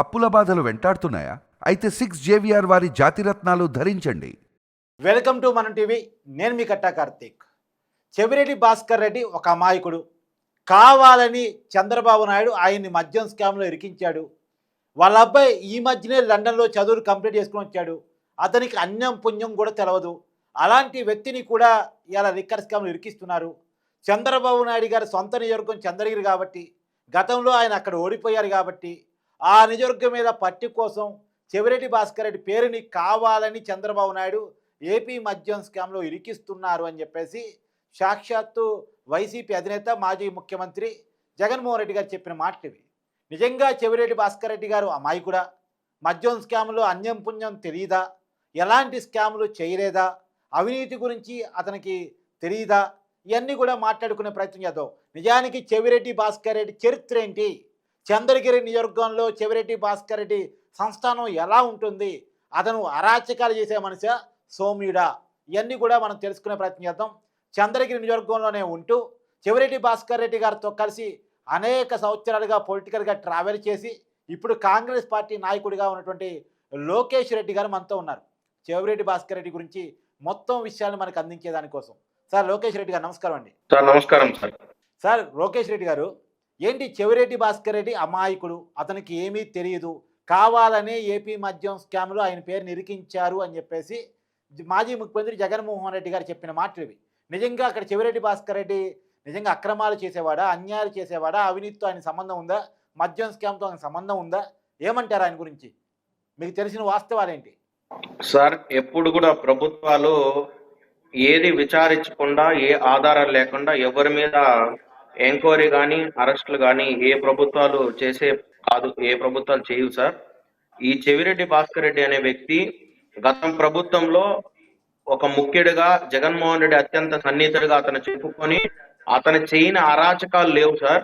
అప్పుల బాధలు వెంటాడుతున్నాయా? అయితే 6 JVR వారి జాతిరత్నాలు ధరించండి. వెల్కమ్ టు మనం టీవీ. నేను మీ కట్టా కార్తీక్. చెవిరెడ్డి భాస్కర్ రెడ్డి ఒక అమాయకుడు. కావాలని చంద్రబాబు నాయుడు ఆయన్ని మద్యం స్కామ్లో ఇరికించాడు. వాళ్ళ అబ్బాయి ఈ మధ్యనే లండన్లో చదువులు కంప్లీట్ చేసుకుని వచ్చాడు. అతనికి అన్యం పుణ్యం కూడా తెలవదు. అలాంటి వ్యక్తిని కూడా ఇలా లిక్కర్ స్కామ్లో ఇరికిస్తున్నారు. చంద్రబాబు నాయుడు గారి సొంత నియోజకవర్గం చంద్రగిరి కాబట్టి, గతంలో ఆయన అక్కడ ఓడిపోయారు కాబట్టి, ఆ నియోజకవర్గం మీద పట్టి కోసం చెవిరెడ్డి భాస్కర్ రెడ్డి పేరుని కావాలని చంద్రబాబు నాయుడు ఏపీ మద్యం స్కామ్లో ఇరికిస్తున్నారు అని చెప్పేసి సాక్షాత్తు వైసీపీ అధినేత మాజీ ముఖ్యమంత్రి జగన్మోహన్ రెడ్డి గారు చెప్పిన మాటలు ఇవి. నిజంగా చెవిరెడ్డి భాస్కర్ రెడ్డి గారు అమాయకుడా? మద్యం స్కామ్లో అన్యం పుణ్యం తెలియదా? ఎలాంటి స్కాములు చేయలేదా? అవినీతి గురించి అతనికి తెలియదా? ఇవన్నీ కూడా మాట్లాడుకునే ప్రయత్నం చేద్దాం. నిజానికి చెవిరెడ్డి భాస్కర్ రెడ్డి చరిత్ర ఏంటి? చంద్రగిరి నియోజకవర్గంలో చెవిరెడ్డి భాస్కర్ రెడ్డి సంస్థానం ఎలా ఉంటుంది? అతను అరాచకాలు చేసే మనిషా, సౌమ్యుడా? ఇవన్నీ కూడా మనం తెలుసుకునే ప్రయత్నం చేద్దాం. చంద్రగిరి నియోజకవర్గంలోనే ఉంటూ చెవిరెడ్డి భాస్కర్ రెడ్డి గారితో కలిసి అనేక సంవత్సరాలుగా పొలిటికల్గా ట్రావెల్ చేసి ఇప్పుడు కాంగ్రెస్ పార్టీ నాయకుడిగా ఉన్నటువంటి లోకేష్ రెడ్డి గారు మనతో ఉన్నారు. చెవిరెడ్డి భాస్కర్ రెడ్డి గురించి మొత్తం విషయాలు మనకు అందించేదానికోసం. సార్ లోకేష్ రెడ్డి గారు నమస్కారం అండి. సార్ నమస్కారం సార్. సార్ లోకేష్ రెడ్డి గారు, ఏంటి చెవిరెడ్డి భాస్కర్ రెడ్డి అమాయకుడు, అతనికి ఏమీ తెలియదు, కావాలనే ఏపీ మద్యం స్కామ్లో ఆయన పేరుని ఇరికించారు అని చెప్పేసి మాజీ ముఖ్యమంత్రి జగన్మోహన్ రెడ్డి గారు చెప్పిన మాటలు ఇవి. నిజంగా అక్కడ చెవిరెడ్డి భాస్కర్ రెడ్డి నిజంగా అక్రమాలు చేసేవాడా, అన్యాయాలు చేసేవాడా, అవినీతితో ఆయన సంబంధం ఉందా, మద్యం స్కామ్తో ఆయన సంబంధం ఉందా? ఏమంటారు ఆయన గురించి? మీకు తెలిసిన వాస్తవాలేంటి? సార్ ఎప్పుడు కూడా ప్రభుత్వాలు ఏది విచారించకుండా, ఏ ఆధారాలు లేకుండా ఎవరి మీద ఎంక్వైరీ కానీ అరెస్టులు కానీ ఏ ప్రభుత్వాలు చేసే కాదు, ఏ ప్రభుత్వాలు చేయవు సార్. ఈ చెవిరెడ్డి భాస్కర్ రెడ్డి అనే వ్యక్తి గతం ప్రభుత్వంలో ఒక ముఖ్యుడిగా జగన్మోహన్ రెడ్డి అత్యంత సన్నిహితుడిగా అతను చెప్పుకొని అతను చేయని అరాచకాలు లేవు సార్.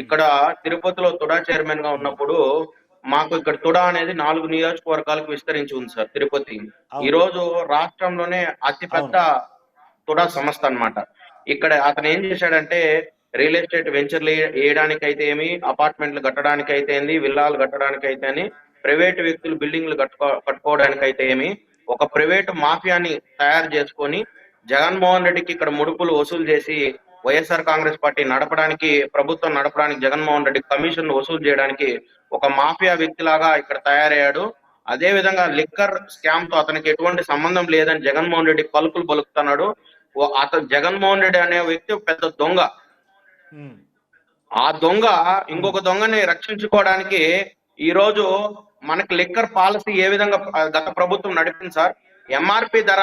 ఇక్కడ తిరుపతిలో తుడా చైర్మన్ గా ఉన్నప్పుడు మాకు ఇక్కడ తుడా అనేది 4 నియోజకవర్గాలకు విస్తరించి ఉంది సార్ తిరుపతి. ఈ రోజు రాష్ట్రంలోనే అతిపెద్ద తుడా సంస్థ అన్నమాట. ఇక్కడ అతను ఏం చేశాడంటే రియల్ ఎస్టేట్ వెంచర్లు వేయడానికి అయితే ఏమి, అపార్ట్మెంట్లు కట్టడానికి అయితే ఏంది, విల్లాలు కట్టడానికి అయితే అని, ప్రైవేట్ వ్యక్తులు బిల్డింగ్లు కట్టుకోవడానికి అయితే ఏమి, ఒక ప్రైవేట్ మాఫియాని తయారు చేసుకొని జగన్మోహన్ రెడ్డికి ఇక్కడ ముడుపులు వసూలు చేసి వైఎస్ఆర్ కాంగ్రెస్ పార్టీ నడపడానికి, ప్రభుత్వం నడపడానికి జగన్మోహన్ రెడ్డి కమిషన్ వసూలు చేయడానికి ఒక మాఫియా వ్యక్తిలాగా ఇక్కడ తయారయ్యాడు. అదే విధంగా లిక్కర్ స్కామ్ తో అతనికి ఎటువంటి సంబంధం లేదని జగన్మోహన్ రెడ్డి పలుకులు పలుకుతున్నాడు. అతను జగన్మోహన్ రెడ్డి అనే వ్యక్తి పెద్ద దొంగ. ఆ దొంగ ఇంకొక దొంగని రక్షించుకోవడానికి ఈ రోజు మనకి లిక్కర్ పాలసీ ఏ విధంగా గత ప్రభుత్వం నడిపింది సార్. ఎంఆర్పి ధర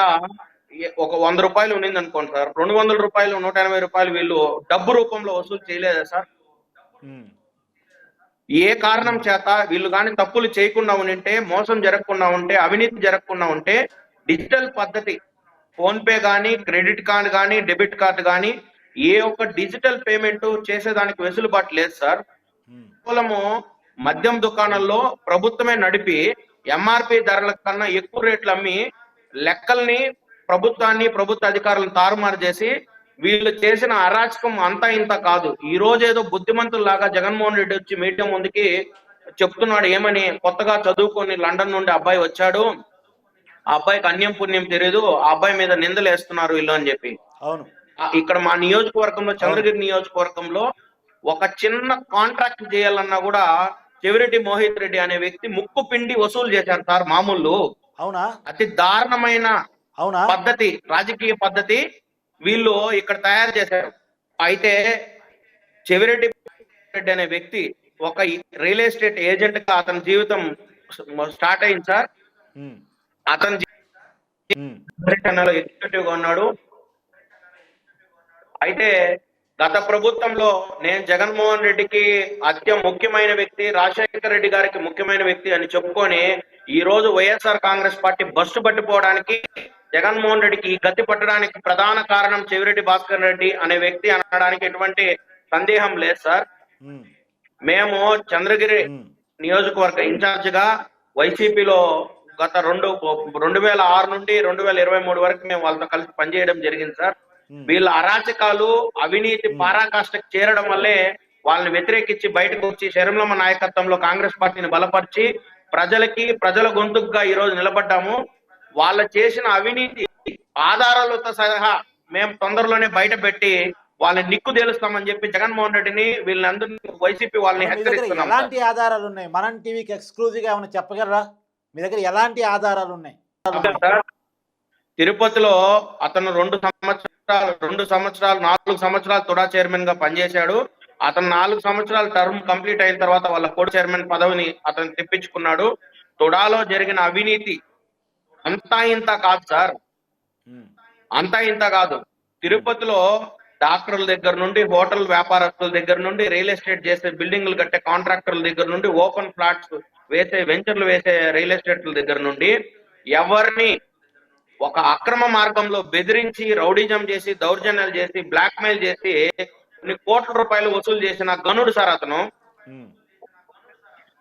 ఒక 100 రూపాయలు ఉన్నింది అనుకోండి సార్, 200 రూపాయలు, 180 రూపాయలు వీళ్ళు డబ్బు రూపంలో వసూలు చేయలేదా సార్? ఏ కారణం చేత వీళ్ళు కానీ తప్పులు చేయకుండా ఉంటే, మోసం జరగకుండా ఉంటే, అవినీతి జరగకుండా ఉంటే డిజిటల్ పద్ధతి, ఫోన్ పే కానీ, క్రెడిట్ కార్డు కానీ, డెబిట్ కార్డు కానీ ఏ ఒక్క డిజిటల్ పేమెంట్ చేసేదానికి వెసులుబాటు లేదు సార్. కేవలము మద్యం దుకాణాల్లో ప్రభుత్వమే నడిపి ఎంఆర్పి ధరల కన్నా ఎక్కువ రేట్లు అమ్మి లెక్కల్ని ప్రభుత్వాన్ని, ప్రభుత్వ అధికారులను తారుమారు చేసి వీళ్ళు చేసిన అరాచకం అంతా ఇంత కాదు. ఈ రోజు ఏదో బుద్ధిమంతుల్లాగా జగన్మోహన్ రెడ్డి వచ్చి మీడియా ముందుకి చెప్తున్నాడు ఏమని, కొత్తగా చదువుకొని లండన్ నుండి అబ్బాయి వచ్చాడు, ఆ అబ్బాయికి అన్యం పుణ్యం తెలియదు, ఆ అబ్బాయి మీద నిందలు వేస్తున్నారు వీళ్ళు అని చెప్పి. అవును, ఇక్కడ మా నియోజకవర్గంలో, చంద్రగిరి నియోజకవర్గంలో ఒక చిన్న కాంట్రాక్ట్ చేయాలన్నా కూడా చెవిరెడ్డి మోహిత్ రెడ్డి అనే వ్యక్తి ముక్కు పిండి వసూలు చేశారు సార్. మామూలు అవునా? అతి దారుణమైన అవునా పద్ధతి, రాజకీయ పద్ధతి వీళ్ళు ఇక్కడ తయారు చేశారు. అయితే చెవిరెడ్డి అనే వ్యక్తి ఒక రియల్ ఎస్టేట్ ఏజెంట్ గా అతని జీవితం స్టార్ట్ అయింది సార్. అతని ఎగ్జిక్యూటివ్ గా ఉన్నాడు. అయితే గత ప్రభుత్వంలో నేను జగన్మోహన్ రెడ్డికి అత్యంత ముఖ్యమైన వ్యక్తి, రాజశేఖర రెడ్డి గారికి ముఖ్యమైన వ్యక్తి అని చెప్పుకొని ఈ రోజు వైఎస్ఆర్ కాంగ్రెస్ పార్టీ బస్సు పట్టిపోవడానికి, జగన్మోహన్ రెడ్డికి ఈ గతి పట్టడానికి ప్రధాన కారణం చెవిరెడ్డి భాస్కర్ రెడ్డి అనే వ్యక్తి అనడానికి ఎటువంటి సందేహం లేదు సార్. మేము చంద్రగిరి నియోజకవర్గ ఇన్ఛార్జ్ గా వైసీపీలో గత 2006 నుండి 2023 వరకు మేము వాళ్ళతో కలిసి పనిచేయడం జరిగింది సార్. వీళ్ళ అరాచకాలు, అవినీతి పారాకాష్ఠకు చేరడం వల్లే వాళ్ళని వ్యతిరేకించి బయటకు వచ్చి శరంలమ్మ నాయకత్వంలో కాంగ్రెస్ పార్టీని బలపరిచి ప్రజల గొంతుకుగా ఈ రోజు నిలబడ్డాము. వాళ్ళ చేసిన అవినీతి ఆధారాలతో సహా మేము తొందరలోనే బయట పెట్టి వాళ్ళని నిక్కు తేలుస్తామని చెప్పి జగన్మోహన్ రెడ్డిని వీళ్ళందరినీ వైసీపీ వాళ్ళని మీ దగ్గర హెచ్చరిస్తున్నాం. ఎలాంటి ఆధారాలు ఉన్నాయి? మనం టీవీకి ఎక్స్క్లూజివ్గా ఏమైనా చెప్పగలరా? మీ దగ్గర ఎలాంటి ఆధారాలు ఉన్నాయి? సార్, తిరుపతిలో అతను 4 సంవత్సరాలు తుడా చైర్మన్ గా పనిచేశాడు. అతను 4 సంవత్సరాల టర్మ్ కంప్లీట్ అయిన తర్వాత వాళ్ళ కోడ్ చైర్మన్ పదవిని అతను తెప్పించుకున్నాడు. తుడాలో జరిగిన అవినీతి అంతా ఇంత కాదు సార్, అంతా ఇంత కాదు. తిరుపతిలో డాక్టర్ల దగ్గర నుండి, హోటల్ వ్యాపారస్తుల దగ్గర నుండి, రియల్ ఎస్టేట్ చేసే బిల్డింగ్లు కట్టే కాంట్రాక్టర్ల దగ్గర నుండి, ఓపెన్ ఫ్లాట్స్ వేసే వెంచర్లు వేసే రియల్ ఎస్టేట్ల దగ్గర నుండి ఎవరిని ఒక అక్రమ మార్గంలో బెదిరించి రౌడీజం చేసి, దౌర్జన్యాలు చేసి, బ్లాక్ మెయిల్ చేసి కొన్ని కోట్ల రూపాయలు వసూలు చేసిన గనుడు సార్ అతను.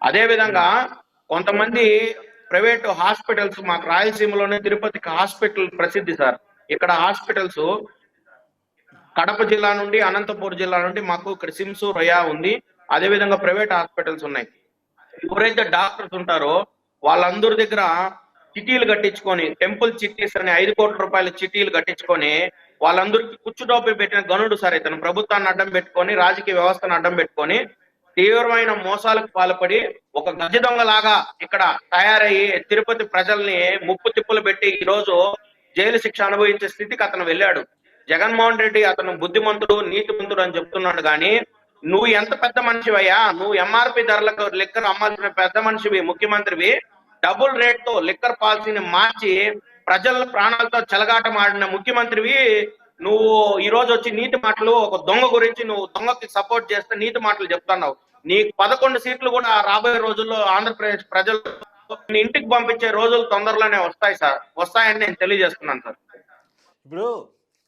అదే విధంగా కొంతమంది ప్రైవేట్ హాస్పిటల్స్, మాకు రాయలసీమలోనే తిరుపతికి హాస్పిటల్ ప్రసిద్ధి సార్. ఇక్కడ హాస్పిటల్స్ కడప జిల్లా నుండి, అనంతపూర్ జిల్లా నుండి మాకు ఇక్కడ సిమ్స్, రొయా ఉంది. అదే విధంగా ప్రైవేట్ హాస్పిటల్స్ ఉన్నాయి. ఎవరైతే డాక్టర్స్ ఉంటారో వాళ్ళందరి దగ్గర చిట్టీలు కట్టించుకొని, టెంపుల్ చిట్టీస్ అని 5 కోట్ల రూపాయల చిట్టీలు కట్టించుకొని వాళ్ళందరికీ కుచ్చుటోపి పెట్టిన గనుడు సార్ ఇతను. ప్రభుత్వాన్ని అడ్డం పెట్టుకొని, రాజకీయ వ్యవస్థను అడ్డం పెట్టుకొని తీవ్రమైన మోసాలకు పాల్పడి ఒక గజ దొంగలాగా ఇక్కడ తయారయ్యి తిరుపతి ప్రజల్ని ముప్పు తిప్పులు పెట్టి ఈ రోజు జైలు శిక్ష అనుభవించే స్థితికి అతను వెళ్ళాడు. జగన్మోహన్ రెడ్డి అతను బుద్ధిమంతుడు, నీతిమంతుడు అని చెప్తున్నాడు, కానీ నువ్వు ఎంత పెద్ద మనిషివయ్యా? నువ్వు ఎంఆర్పి ధరలకు లిక్కర్ అమ్మాల్సిన పెద్ద మనిషివి, ముఖ్యమంత్రివి. డబుల్ రేట్ తో లిక్కర్ పాలసీని మార్చి ప్రజల ప్రాణాలతో చెలగాటమాడిన ముఖ్యమంత్రివి నువ్వు ఈ రోజు వచ్చి నీతి మాటలు, ఒక దొంగ గురించి నువ్వు దొంగకి సపోర్ట్ చేస్తే నీతి మాటలు చెప్తున్నావు. నీకు 11 సీట్లు కూడా రాబోయే రోజుల్లో ఆంధ్రప్రదేశ్ ప్రజలు ఇంటికి పంపించే రోజులు తొందరలోనే వస్తాయి సార్, వస్తాయని నేను తెలియజేస్తున్నాను సార్. ఇప్పుడు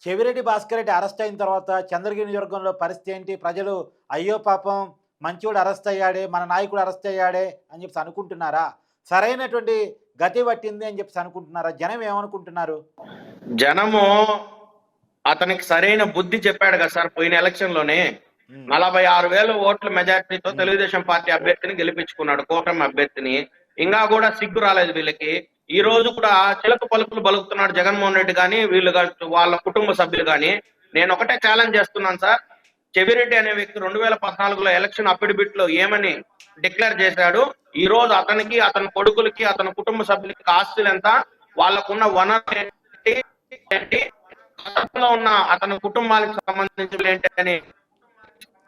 చెవిరెడ్డి భాస్కర్ రెడ్డి అరెస్ట్ అయిన తర్వాత చంద్రగిరి నియోజకవర్గంలో పరిస్థితి ఏంటి? ప్రజలు అయ్యో పాపం మంచివాడు అరెస్ట్ అయ్యాడే, మన నాయకుడు అరెస్ట్ అయ్యాడే అని చెప్పి అనుకుంటున్నారా? సరైనటువంటి గతి పట్టింది అని చెప్పి అనుకుంటున్నారా? జనం ఏమనుకుంటున్నారు? జనము అతనికి సరైన బుద్ధి చెప్పాడు కదా సార్. పోయిన ఎలక్షన్ లోనే 46,000 ఓట్ల మెజార్టీతో తెలుగుదేశం పార్టీ అభ్యర్థిని గెలిపించుకున్నాడు, కూటమి అభ్యర్థిని. ఇంకా కూడా సిగ్గు రాలేదు వీళ్ళకి. ఈ రోజు కూడా చిలక పలుకులు బలుకుతున్నాడు జగన్మోహన్ రెడ్డి కానీ, వీళ్ళు వాళ్ళ కుటుంబ సభ్యులు కానీ. నేను ఒకటే ఛాలెంజ్ చేస్తున్నాను సార్. చెవిరెడ్డి అనే వ్యక్తి 2014లో ఎలక్షన్ అఫిడవిట్ లో ఏమని డిక్లేర్ చేశాడు? ఈ రోజు అతనికి, అతని కొడుకులకి, అతని కుటుంబ సభ్యులకి ఆస్తులు ఎంత, వాళ్ళకున్న వనరులు ఏంటి, ఉన్న అతని కుటుంబానికి సంబంధించిన ఏంటి అని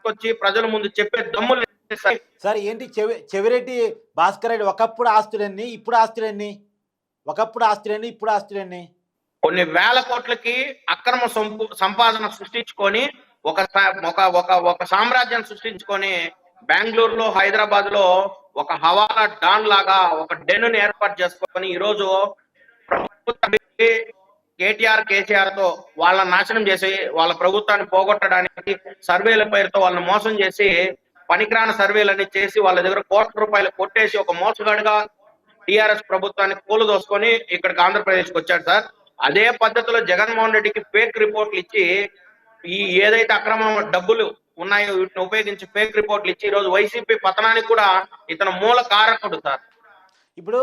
వచ్చి ప్రజల ముందు చెప్పే దమ్ములు సార్. ఏంటి చెవిరెడ్డి భాస్కర్ రెడ్డి ఒకప్పుడు ఆస్తులన్నీ, ఇప్పుడు ఆస్తులన్నీ? ఒకప్పుడు ఆస్తులన్నీ, ఇప్పుడు ఆస్తులన్నీ? కొన్ని వేల కోట్లకి అక్రమ సంపాదన సృష్టించుకొని ఒక సామ్రాజ్యాన్ని సృష్టించుకొని బెంగళూరులో, హైదరాబాద్ లో ఒక హవాలా డాన్ లాగా ఒక డెన్నుని ఏర్పాటు చేసుకొని ఈ రోజు కేటీఆర్, కేసీఆర్ తో వాళ్ళని నాశనం చేసి వాళ్ళ ప్రభుత్వాన్ని పోగొట్టడానికి సర్వేల పేరుతో వాళ్ళని మోసం చేసి పనికిరాని సర్వేలన్నీ చేసి వాళ్ళ దగ్గర కోట్ల రూపాయలు కొట్టేసి ఒక మోసగాడిగా టిఆర్ఎస్ ప్రభుత్వాన్ని కూలదోసుకొని ఇక్కడికి ఆంధ్రప్రదేశ్కి వచ్చాడు సార్. అదే పద్ధతిలో జగన్మోహన్ రెడ్డికి ఫేక్ రిపోర్ట్లు ఇచ్చి, ఈ ఏదైతే అక్రమ డబ్బులు ఉన్నాయో వీటిని ఉపయోగించి ఫేక్ రిపోర్ట్లు ఇచ్చి ఈ రోజు వైసీపీ పతనానికి కూడా ఇతను మూల కారకుడు సార్. ఇప్పుడు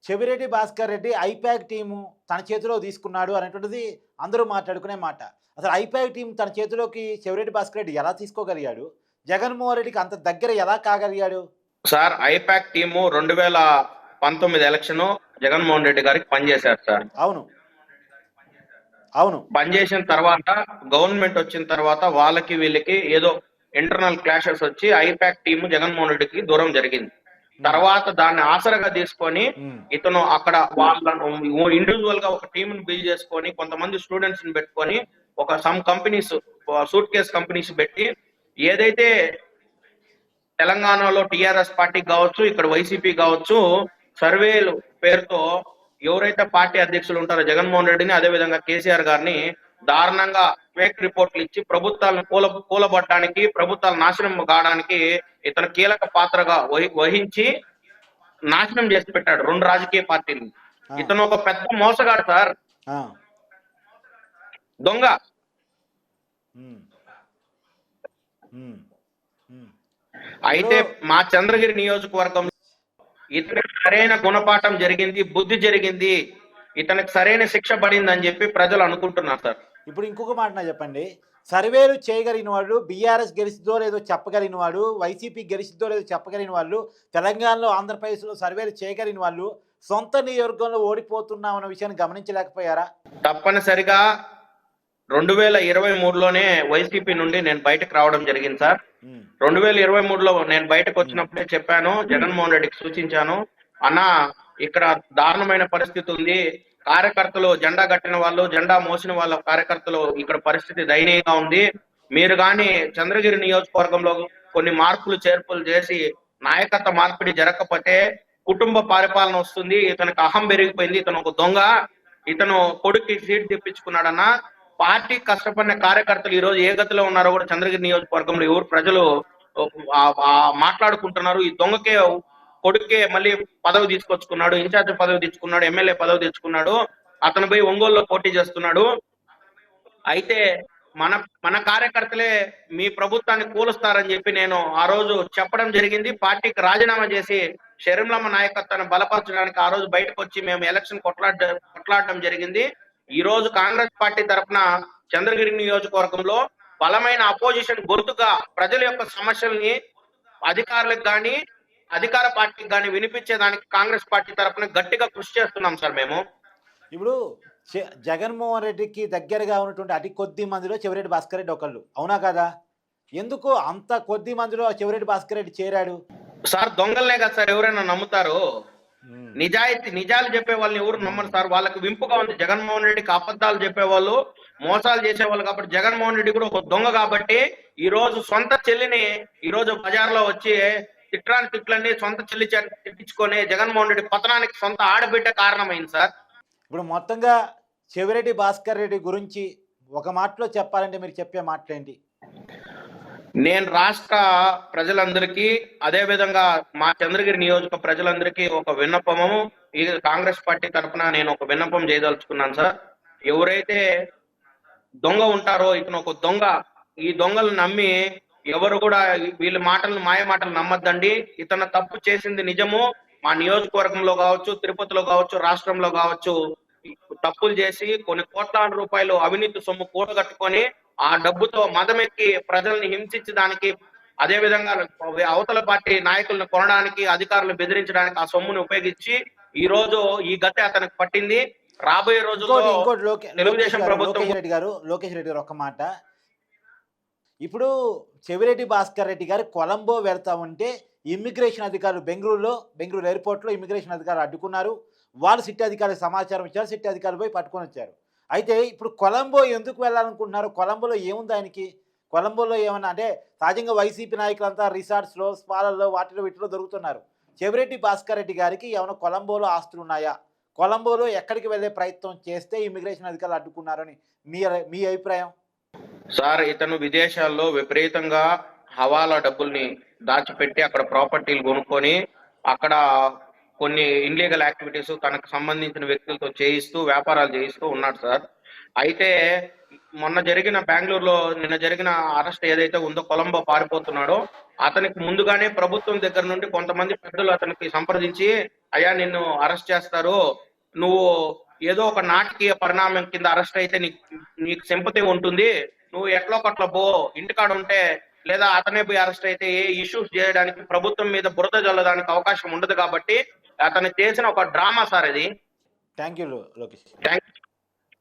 చెవిరెడ్డి భాస్కర్ రెడ్డి ఐపాక్ టీము తన చేతిలో తీసుకున్నాడు అనేటువంటిది అందరూ మాట్లాడుకునే మాట. అసలు ఐపాక్ టీం తన చేతిలోకి చెవిరెడ్డి భాస్కర్ రెడ్డి ఎలా తీసుకోగలిగాడు? జగన్మోహన్ రెడ్డికి అంత దగ్గర ఎలా కాగలిగాడు? Sir, IPAC team 2019 election Jaganmohan Reddy గారికి పనిచేశారు సార్. అవును అవును. పనిచేసిన తర్వాత గవర్నమెంట్ వచ్చిన తర్వాత వాళ్ళకి వీళ్ళకి ఏదో ఇంటర్నల్ క్లాషెస్ వచ్చి ఐపాక్ టీము జగన్మోహన్ రెడ్డికి దూరం జరిగింది. తర్వాత దాన్ని ఆసరగా తీసుకొని ఇతను అక్కడ వాళ్ళను ఇండివిజువల్ గా ఒక టీమ్ ని బిల్డ్ చేసుకొని కొంతమంది స్టూడెంట్స్ ని పెట్టుకొని ఒక some companies, suit case companies పెట్టి ఏదైతే తెలంగాణలో టిఆర్ఎస్ పార్టీ కావచ్చు, ఇక్కడ వైసీపీ కావచ్చు, సర్వేలు పేరుతో ఎవరైతే పార్టీ అధ్యక్షులు ఉంటారో జగన్మోహన్ రెడ్డిని, అదే విధంగా కేసీఆర్ గారిని దారుణంగా ఫేక్ రిపోర్ట్లు ఇచ్చి ప్రభుత్వాలను కూలబట్టడానికి, ప్రభుత్వాలు నాశనం కావడానికి ఇతను కీలక పాత్రగా వహించి నాశనం చేసి పెట్టాడు 2 రాజకీయ పార్టీలు. ఇతను ఒక పెద్ద మోసగాడు సార్, దొంగ. ఉమ్. అయితే ఇప్పుడు మా చంద్రగిరి నియోజకవర్గం ఇతనికి సరైన గుణపాఠం జరిగింది, బుద్ధి జరిగింది, ఇతనికి సరైన శిక్ష పడింది అని చెప్పి ప్రజలు అనుకుంటున్నారు సార్. ఇప్పుడు ఇంకొక మాట నాకు చెప్పండి. సర్వేలు చేయగలిగిన వాళ్ళు, బీఆర్ఎస్ గెలిచిద్దో లేదో చెప్పగలిగిన వాడు, వైసీపీ గెలిచిద్దో లేదో చెప్పగలిగిన వాళ్ళు, తెలంగాణలో ఆంధ్రప్రదేశ్లో సర్వేలు చేయగలిగిన వాళ్ళు సొంత నియోజకవర్గంలో ఓడిపోతున్నాం అన్న విషయాన్ని గమనించలేకపోయారా? తప్పనిసరిగా 2023లోనే వైసీపీ నుండి నేను బయటకు రావడం జరిగింది సార్. ఉమ్. 2023లో నేను బయటకు వచ్చినప్పుడే చెప్పాను, జగన్మోహన్ రెడ్డికి సూచించాను, అన్న ఇక్కడ దారుణమైన పరిస్థితి ఉంది, కార్యకర్తలు జెండా కట్టిన వాళ్ళు, జెండా మోసిన వాళ్ళ కార్యకర్తలు ఇక్కడ పరిస్థితి దయనీయంగా ఉంది. మీరు కానీ చంద్రగిరి నియోజకవర్గంలో కొన్ని మార్పులు చేర్పులు చేసి నాయకత్వ మార్పిడి జరగకపోతే కుటుంబ పరిపాలన వస్తుంది, ఇతనికి అహం పెరిగిపోయింది, ఇతను ఒక దొంగ, ఇతను కొడుక్కి సీట్ తెప్పించుకున్నాడన్న. పార్టీ కష్టపడిన కార్యకర్తలు ఈ రోజు ఏ గతిలో ఉన్నారో కూడా చంద్రగిరి నియోజకవర్గంలో ఎవరు ప్రజలు మాట్లాడుకుంటున్నారు. ఈ దొంగకే కొడుకే మళ్ళీ పదవి తీసుకొచ్చుకున్నాడు, ఇన్ఛార్జ్ పదవి తెచ్చుకున్నాడు, ఎమ్మెల్యే పదవి తెచ్చుకున్నాడు, అతను పోయి ఒంగోలులో పోటీ చేస్తున్నాడు. అయితే మన మన కార్యకర్తలే మీ ప్రభుత్వాన్ని కూలుస్తారని చెప్పి నేను ఆ రోజు చెప్పడం జరిగింది. పార్టీకి రాజీనామా చేసి షర్మిలమ్మ నాయకత్వాన్ని బలపరచడానికి ఆ రోజు బయటకు వచ్చి మేము ఎలక్షన్ కొట్లాడడం జరిగింది. ఈ రోజు కాంగ్రెస్ పార్టీ తరఫున చంద్రగిరి నియోజకవర్గంలో బలమైన అపోజిషన్ గుర్తుగా ప్రజల యొక్క సమస్యల్ని అధికారులకు కానీ అధికార పార్టీకి కానీ వినిపించేదానికి కాంగ్రెస్ పార్టీ తరఫున గట్టిగా కృషి చేస్తున్నాం సార్ మేము. ఇప్పుడు జగన్మోహన్ రెడ్డికి దగ్గరగా ఉన్నటువంటి అతి కొద్ది మందిలో చెవిరెడ్డి భాస్కర్ రెడ్డి ఒకళ్ళు, అవునా కదా? ఎందుకు అంత కొద్ది మందిలో చెవిరెడ్డి భాస్కర్ రెడ్డి చేరాడు? సార్ దొంగలనే కదా సార్ ఎవరైనా నమ్ముతారు? నిజాలు చెప్పే వాళ్ళని ఎవరు నమ్మరు సార్. వాళ్ళకి వింపుగా ఉంది జగన్మోహన్ రెడ్డికి అబద్ధాలు చెప్పేవాళ్ళు, మోసాలు చేసేవాళ్ళు. కాబట్టి జగన్మోహన్ రెడ్డి కూడా ఒక దొంగ. కాబట్టి ఈ రోజు సొంత చెల్లిని ఈ రోజు బజార్లో వచ్చి తిట్లన్నీ సొంత చెల్లి తిట్టించుకొని జగన్మోహన్ రెడ్డి పతనానికి సొంత ఆడబిడ్డ కారణమైంది సార్. ఇప్పుడు మొత్తంగా చెవిరెడ్డి భాస్కర్ రెడ్డి గురించి ఒక మాటలో చెప్పాలంటే మీరు చెప్పే మాటలేంటి? నేను రాష్ట్ర ప్రజలందరికీ, అదే విధంగా మా చంద్రగిరి నియోజక ప్రజలందరికీ ఒక విన్నపము, ఈ కాంగ్రెస్ పార్టీ తరఫున నేను ఒక విన్నపం చేయదలుచుకున్నాను సార్. ఎవరైతే దొంగ ఉంటారో, ఇతను ఒక దొంగ, ఈ దొంగలు నమ్మి ఎవరు కూడా వీళ్ళ మాయ మాటలు నమ్మద్దండి. ఇతను తప్పు చేసింది నిజము. మా నియోజకవర్గంలో కావచ్చు, తిరుపతిలో కావచ్చు, రాష్ట్రంలో కావచ్చు తప్పులు చేసి కొన్ని కోట్లాది రూపాయలు అవినీతి సొమ్ము కూడగట్టుకొని ఆ డబ్బుతో మదమెక్కి ప్రజల్ని హింసించడానికి, అదే విధంగా అవతల పార్టీ నాయకులను కొనడానికి, అధికారులను బెదిరించడానికి ఆ సొమ్ముని ఉపయోగించి ఈ రోజు ఈ గతి అతనికి పట్టింది. రాబోయే రోజుల్లో తెలుగుదేశం ప్రభుత్వం. లోకేష్ రెడ్డి గారు ఒక మాట, ఇప్పుడు చెవిరెడ్డి భాస్కర్ రెడ్డి గారు కొలంబో వెళ్తా ఉంటే ఇమ్మిగ్రేషన్ అధికారులు బెంగళూరు ఎయిర్పోర్ట్లో ఇమ్మిగ్రేషన్ అధికారులు అడ్డుకున్నారు. వాళ్ళు సిటీ అధికారులకు సమాచారం ఇచ్చారు, సిటీ అధికారులు పోయి పట్టుకొని వచ్చారు. అయితే ఇప్పుడు కొలంబో ఎందుకు వెళ్ళాలనుకుంటున్నారు? కొలంబోలో ఏముంది ఆయనకి? కొలంబోలో ఏమన్నా అంటే సహజంగా వైసీపీ నాయకులంతా రిసార్ట్స్లో, స్పాలలో, వీటిలో దొరుకుతున్నారు. చెవిరెడ్డి భాస్కర్ రెడ్డి గారికి ఏమైనా కొలంబోలో ఆస్తులు ఉన్నాయా? కొలంబోలో ఎక్కడికి వెళ్ళే ప్రయత్నం చేస్తే ఇమ్మిగ్రేషన్ అధికారులు అడ్డుకున్నారని మీ అభిప్రాయం? సార్ ఇతను విదేశాల్లో విపరీతంగా హవాలా డబ్బుల్ని దాచిపెట్టి అక్కడ ప్రాపర్టీలు కొనుక్కొని అక్కడ కొన్ని ఇన్లీగల్ యాక్టివిటీస్ తనకు సంబంధించిన వ్యక్తులతో చేయిస్తూ వ్యాపారాలు చేయిస్తూ ఉన్నాడు సార్. అయితే నిన్న జరిగిన అరెస్ట్ ఏదైతే ఉందో, కొలంబో పారిపోతున్నాడో, అతనికి ముందుగానే ప్రభుత్వం దగ్గర నుండి కొంతమంది పెద్దలు అతనికి సంప్రదించి, అయ్యా నిన్ను అరెస్ట్ చేస్తారు, నువ్వు ఏదో ఒక నాటకీయ పరిణామం కింద అరెస్ట్ అయితే నీకు సింపతి ఉంటుంది, నువ్వు ఎట్లా ఒకట్లా పో, ఇంటికాడ ఉంటే లేదా అతనే పోయి అరెస్ట్ అయితే ఏ ఇష్యూస్ చేయడానికి, ప్రభుత్వం మీద బురద జల్లడానికి అవకాశం ఉండదు. కాబట్టి అతను చేసిన ఒక డ్రామా సార్ అది. Thank you Lokesh. Thank you.